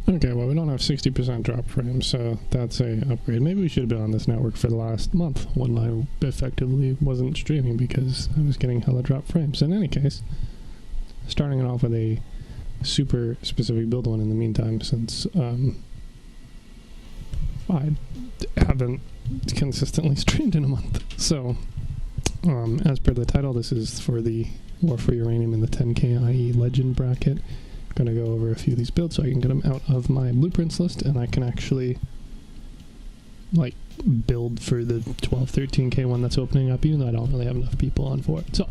Okay, well, we don't have 60% drop frames, so that's a upgrade. Maybe we should have been on this network for the last month when I effectively wasn't streaming because I was getting hella drop frames. In any case, starting it off with a super specific build one in the meantime, since I haven't consistently streamed in a month. So, as per the title, this is for the War for Uranium in the 10k IE Legend bracket. Gonna go over a few of these builds so I can get them out of my blueprints list and I can actually like build for the 12-13k one that's opening up, even though I don't really have enough people on for it. So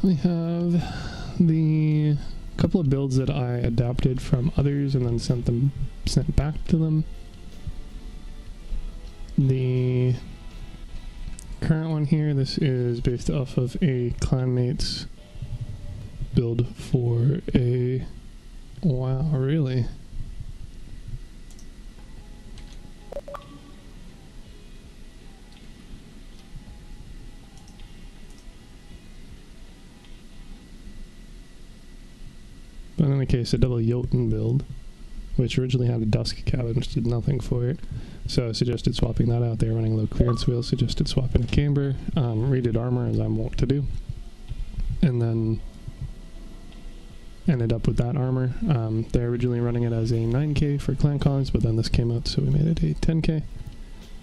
we have the couple of builds that I adapted from others and then sent back to them. The current one here, this is based off of a clanmate's build for a... Wow, really? But in any case, a double U20 build, which originally had a dusk cabin, which did nothing for it. So I suggested swapping that out. They were running low clearance wheels, suggested swapping a camber, redid armor as I'm wont to do, and then ended up with that armor. They're originally running it as a 9k for clan cons, but then this came out, so we made it a 10k.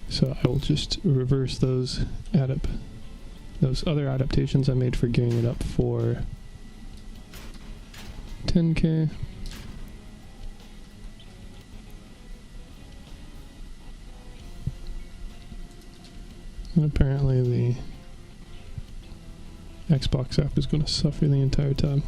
So I will just reverse those other adaptations I made for gearing it up for 10k. And apparently the Xbox app is going to suffer the entire time.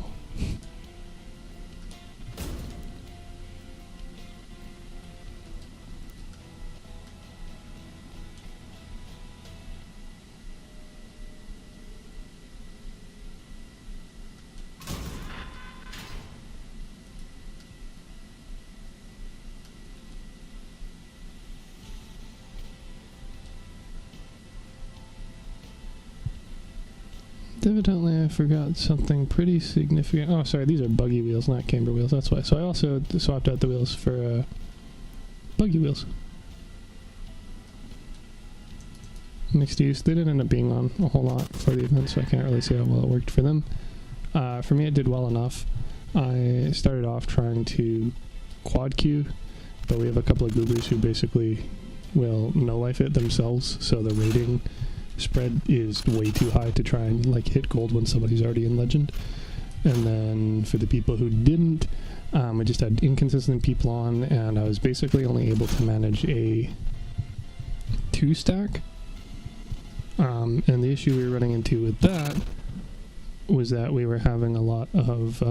Evidently, I forgot something pretty significant. Oh, sorry, these are buggy wheels, not camber wheels, that's why. So I also swapped out the wheels for buggy wheels. Mixed use. They didn't end up being on a whole lot for the event, so I can't really say how well it worked for them. For me, it did well enough. I started off trying to quad queue, but we have a couple of goobers who basically will no-life it themselves, so the rating spread is way too high to try and like hit gold when somebody's already in legend. And then for the people who didn't, I just had inconsistent people on, and I was basically only able to manage a 2-stack. And the issue we were running into with that was that we were having a lot of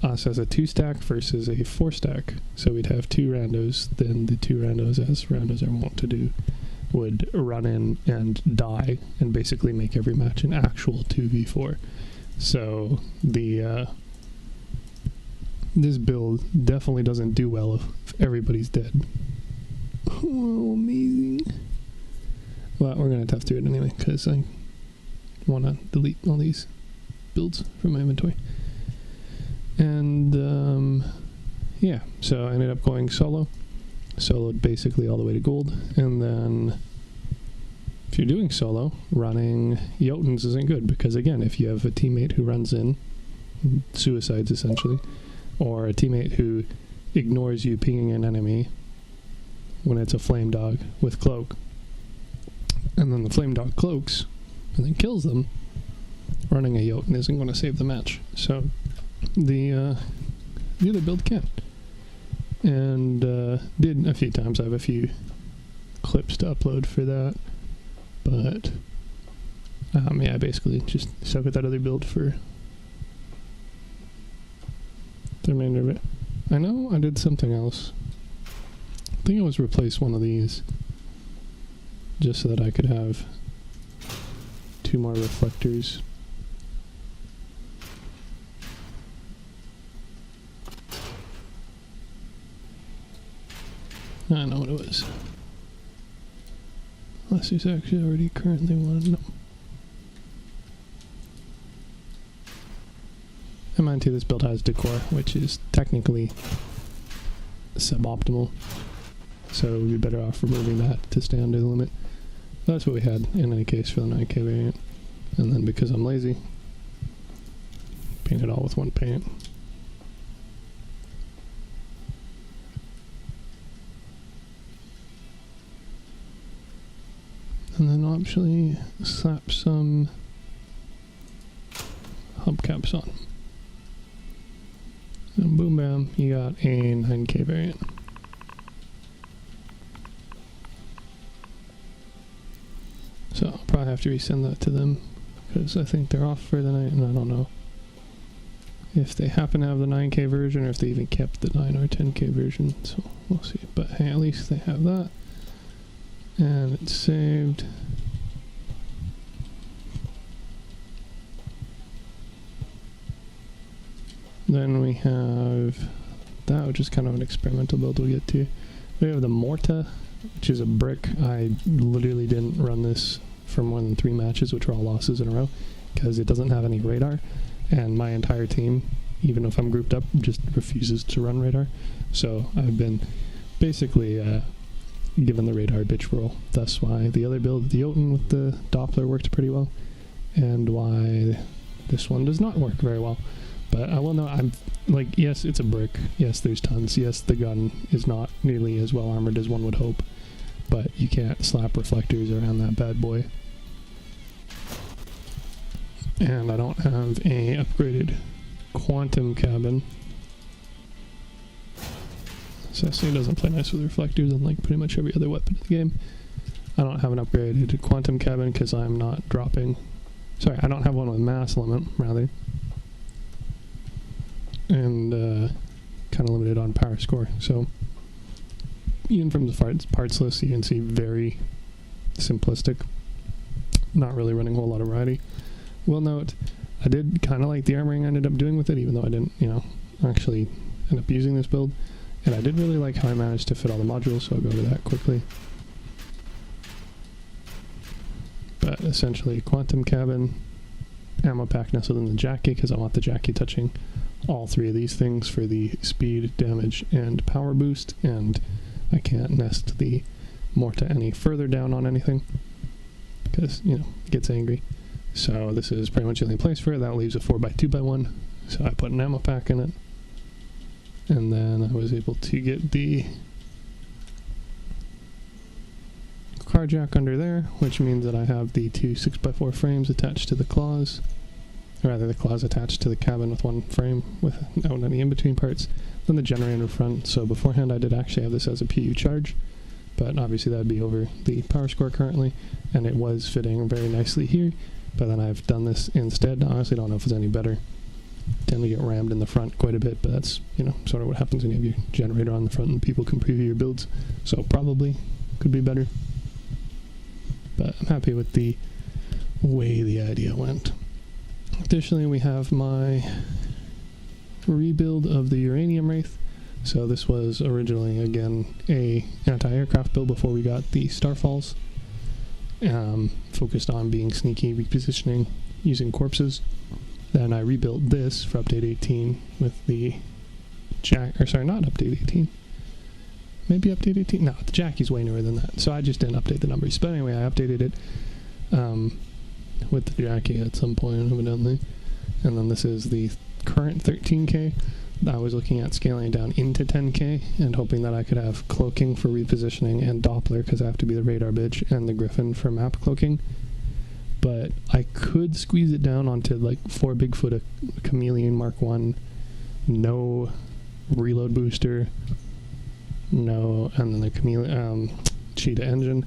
us as a 2-stack versus a 4-stack. So we'd have 2 randos, then the 2 randos, as randos are wont to do, would run in and die and basically make every match an actual 2v4. So the this build definitely doesn't do well if everybody's dead. Oh, amazing. Well, we're gonna tough through it anyway because I want to delete all these builds from my inventory. And yeah, so I ended up going soloed basically all the way to gold. And then if you're doing solo, running U20s isn't good because, again, if you have a teammate who runs in, suicides essentially, or a teammate who ignores you pinging an enemy when it's a flame dog with cloak, and then the flame dog cloaks and then kills them, running a U20 isn't going to save the match. So the other build can. And did a few times. I have a few clips to upload for that, but yeah, I basically just stuck with that other build for the remainder of it. I know I did something else. I think I was replace one of these just so that I could have 2 more reflectors. I know what it was. Unless there's actually already currently one. No. And mind too, this build has decor, which is technically suboptimal. So we'd be better off removing that to stay under the limit. That's what we had in any case for the 9K variant. And then because I'm lazy, paint it all with one paint. And then I'll actually slap some hubcaps on. And boom bam, you got a 9K variant. So I'll probably have to resend that to them because I think they're off for the night, and I don't know if they happen to have the 9K version or if they even kept the 9 or 10K version, so we'll see. But hey, at least they have that. And it's saved. Then we have that, which is kind of an experimental build we'll get to. We have the Morta, which is a brick. I literally didn't run this for more than 3 matches, which were all losses in a row, because it doesn't have any radar, and my entire team, even if I'm grouped up, just refuses to run radar. So I've been basically given the radar bitch role. That's why the other build, the Jotun with the Doppler, worked pretty well, and why this one does not work very well. But I will know, I'm like, yes, it's a brick. Yes, there's tons. Yes, the gun is not nearly as well armored as one would hope, but you can't slap reflectors around that bad boy. And I don't have a upgraded quantum cabin. Cecily doesn't play nice with reflectors, unlike pretty much every other weapon in the game. I don't have an upgraded quantum cabin because I'm not dropping. Sorry, I don't have one with mass limit, rather. And kind of limited on power score. So even from the parts list, you can see very simplistic. Not really running a whole lot of variety. Will note, I did kind of like the armoring I ended up doing with it, even though I didn't, actually end up using this build. And I did really like how I managed to fit all the modules, so I'll go over that quickly. But essentially, quantum cabin, ammo pack nestled in the Jackie, because I want the Jackie touching all 3 of these things for the speed, damage, and power boost, and I can't nest the Morta any further down on anything, because, it gets angry. So this is pretty much the only place for it. That leaves a 4x2x1, so I put an ammo pack in it. And then I was able to get the car jack under there, which means that I have the 2 6x4 frames attached to the claws. Or rather, the claws attached to the cabin with 1 frame without any in-between parts. Then the generator front. So beforehand I did actually have this as a PU charge, but obviously that would be over the power score currently, and it was fitting very nicely here. But then I've done this instead. I honestly don't know if it's any better. Tend to get rammed in the front quite a bit, but that's, sort of what happens when you have your generator on the front and people can preview your builds. So probably could be better. But I'm happy with the way the idea went. Additionally, we have my rebuild of the Uranium Wraith. So this was originally, again, a anti-aircraft build before we got the Starfalls. Focused on being sneaky, repositioning, using corpses. Then I rebuilt this for update 18 with the not update 18. Maybe update 18? No, the Jackie's way newer than that. So I just didn't update the numbers. But anyway, I updated it with the Jackie at some point, evidently. And then this is the current 13K. I was looking at scaling it down into 10K and hoping that I could have cloaking for repositioning and Doppler, because I have to be the radar bitch, and the Griffin for map cloaking. But I could squeeze it down onto like 4 Bigfoot, a Chameleon Mark 1, no reload booster, no, and then the Chameleon Cheetah engine.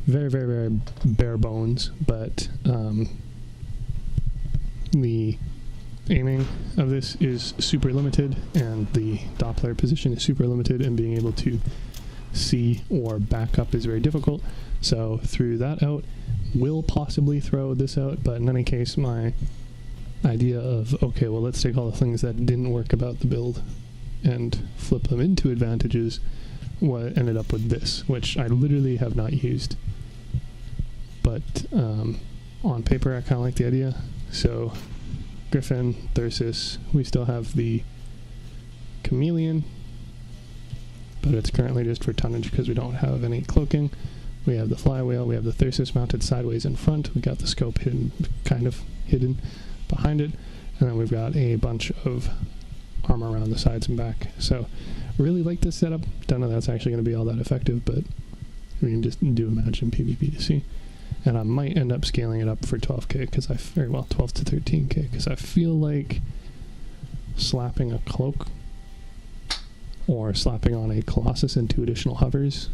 Very, very, very bare bones, but the aiming of this is super limited, and the Doppler position is super limited, and being able to see or back up is very difficult. So threw that out. Will possibly throw this out, but in any case, my idea of, okay, well, let's take all the things that didn't work about the build and flip them into advantages, what ended up with this, which I literally have not used. But on paper, I kind of like the idea. So Griffin, Thyrsus, we still have the Chameleon, but it's currently just for tonnage because we don't have any cloaking. We have the flywheel, we have the Thyrsus mounted sideways in front, we got the scope hidden, kind of hidden behind it, and then we've got a bunch of armor around the sides and back. So really like this setup. Don't know that's actually going to be all that effective, but we can just do Imagine PvP to see. And I might end up scaling it up for 12k because 12 to 13k, because I feel like slapping a cloak or slapping on a Colossus and 2 additional hovers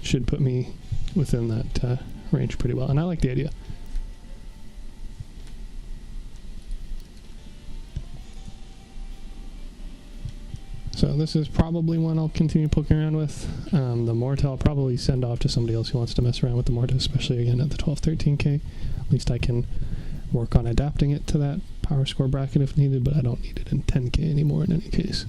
should put me within that range pretty well. And I like the idea. So this is probably one I'll continue poking around with. The Morta I'll probably send off to somebody else who wants to mess around with the Morta, especially again at the 12-13k. At least I can work on adapting it to that power score bracket if needed, but I don't need it in 10k anymore in any case.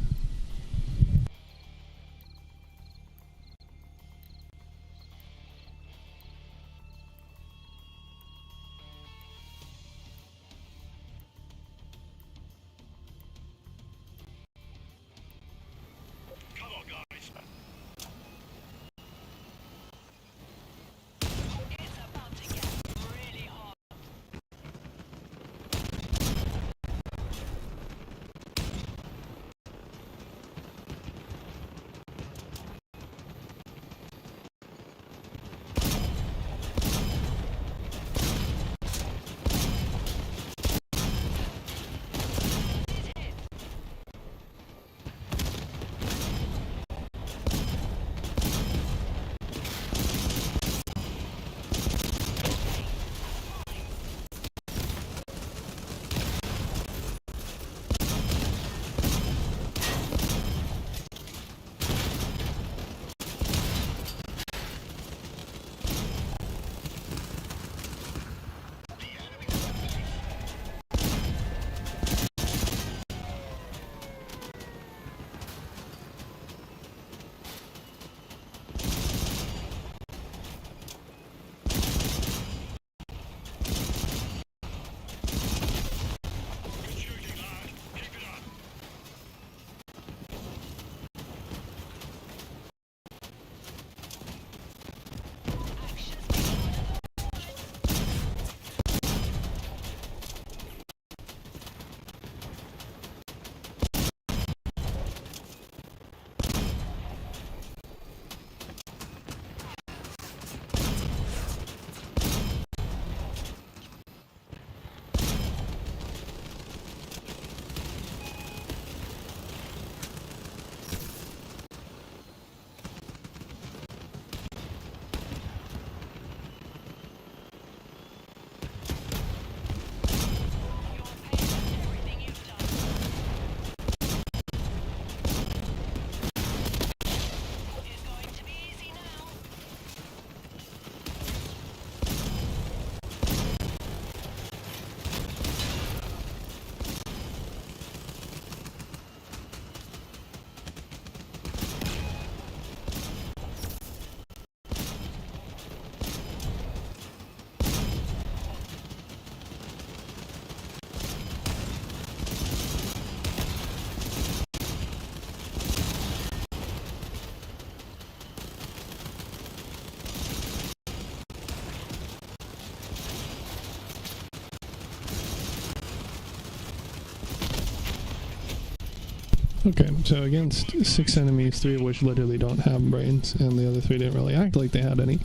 Okay, so against 6 enemies, 3 of which literally don't have brains, and the other 3 didn't really act like they had any,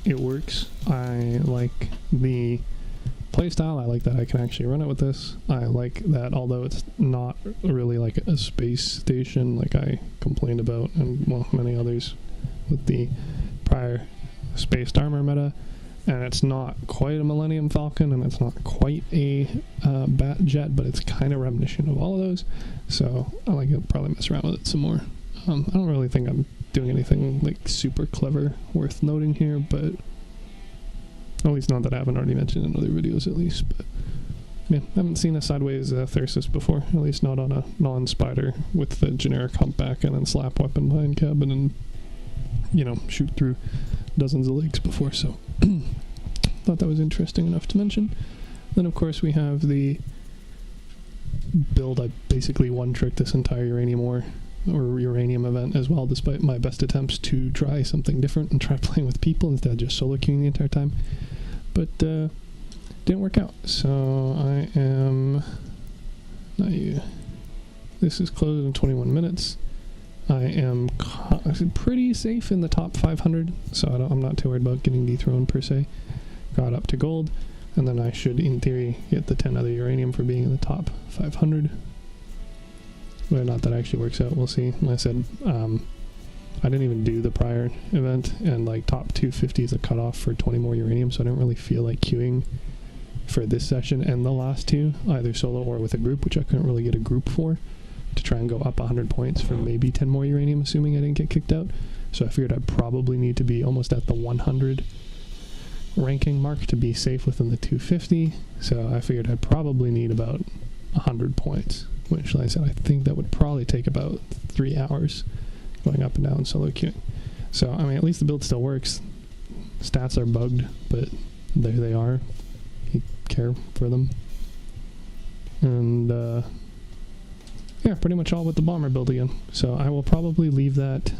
it works. I like the playstyle. I like that I can actually run it with this. I like that although it's not really like a space station like I complained about, and well, many others with the prior spaced armor meta, and it's not quite a Millennium Falcon, and it's not quite a bat jet, but it's kind of reminiscent of all of those. So I like to probably mess around with it some more. I don't really think I'm doing anything like super clever worth noting here, but at least not that I haven't already mentioned in other videos at least. But yeah, I haven't seen a sideways Thyrsus before, at least not on a non-spider with the generic humpback and then slap weapon behind cabin and, you know, shoot through dozens of legs before, so thought that was interesting enough to mention. Then of course we have the build I basically one-tricked this entire Uranium war or uranium event as well, despite my best attempts to try something different and try playing with people instead of just solo queuing the entire time. But didn't work out. So I am not you. This is closed in 21 minutes. I am pretty safe in the top 500, so I'm not too worried about getting dethroned per se. Got up to gold, and then I should, in theory, get the 10 other uranium for being in the top 500. Whether or not that actually works out, we'll see. Like I said, I didn't even do the prior event, and like top 250 is a cutoff for 20 more uranium, so I didn't really feel like queuing for this session and the last two, either solo or with a group, which I couldn't really get a group for, to try and go up 100 points for maybe 10 more uranium, assuming I didn't get kicked out. So I figured I'd probably need to be almost at the 100 ranking mark to be safe within the 250. So I figured I'd probably need about 100 points, which, like I said, I think that would probably take about 3 hours going up and down solo queuing. So, I mean, at least the build still works. Stats are bugged, but there they are. You care for them. And, yeah, pretty much all with the bomber build again. So I will probably leave that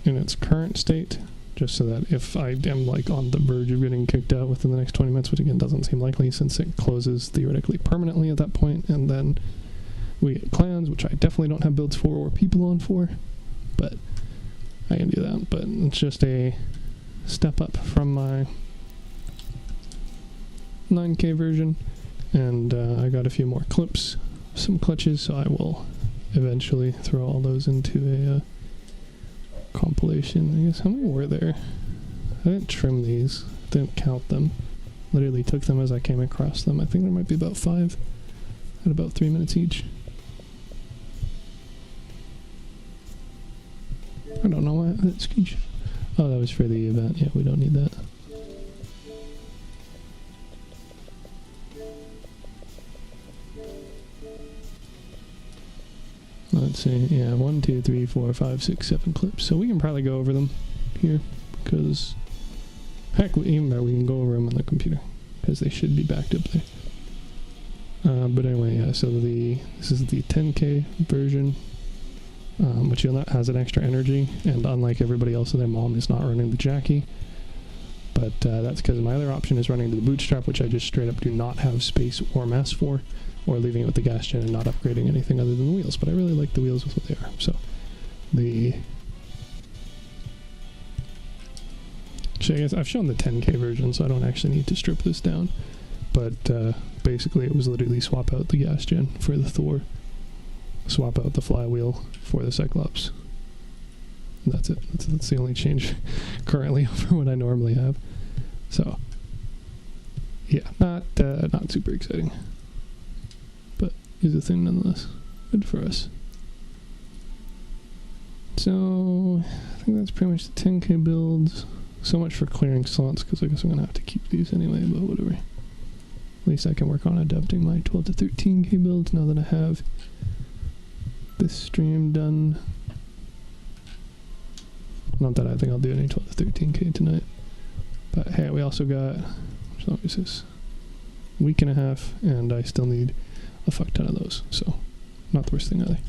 in its current state, just so that if I am like on the verge of getting kicked out within the next 20 minutes, which again doesn't seem likely since it closes theoretically permanently at that point, and then we get clans, which I definitely don't have builds for or people on for, but I can do that. But it's just a step up from my 9K version, and I got a few more clips, some clutches, so I will eventually throw all those into a compilation. I guess, how many were there? I didn't trim these, didn't count them, literally took them as I came across them. I think there might be about 5 at about 3 minutes each. I don't know why that screenshot. Oh, that was for the event. Yeah, we don't need that. Let's see, yeah, 1, 2, 3, 4, 5, 6, 7 clips. So we can probably go over them here, because, heck, even better, we can go over them on the computer, because they should be backed up there. But anyway, yeah, so this is the 10K version, which you'll note has an extra energy, and unlike everybody else, their mom is not running the Jackie. But that's because my other option is running the bootstrap, which I just straight up do not have space or mass for, or leaving it with the gas gen and not upgrading anything other than the wheels. But I really like the wheels with what they are. So I guess I've shown the 10K version, so I don't actually need to strip this down. But basically it was literally swap out the gas gen for the Thor, swap out the flywheel for the Cyclops. And that's it. That's the only change currently over what I normally have. So yeah, not super exciting, but is a thing nonetheless. Good for us. So I think that's pretty much the 10K builds. So much for clearing slots, because I guess I'm gonna have to keep these anyway, but whatever. At least I can work on adapting my 12 to 13K builds now that I have this stream done. Not that I think I'll do any 12 to 13K tonight, but hey, we also got, which long is this? Week and a half, and I still need a fuck ton of those, so not the worst thing either.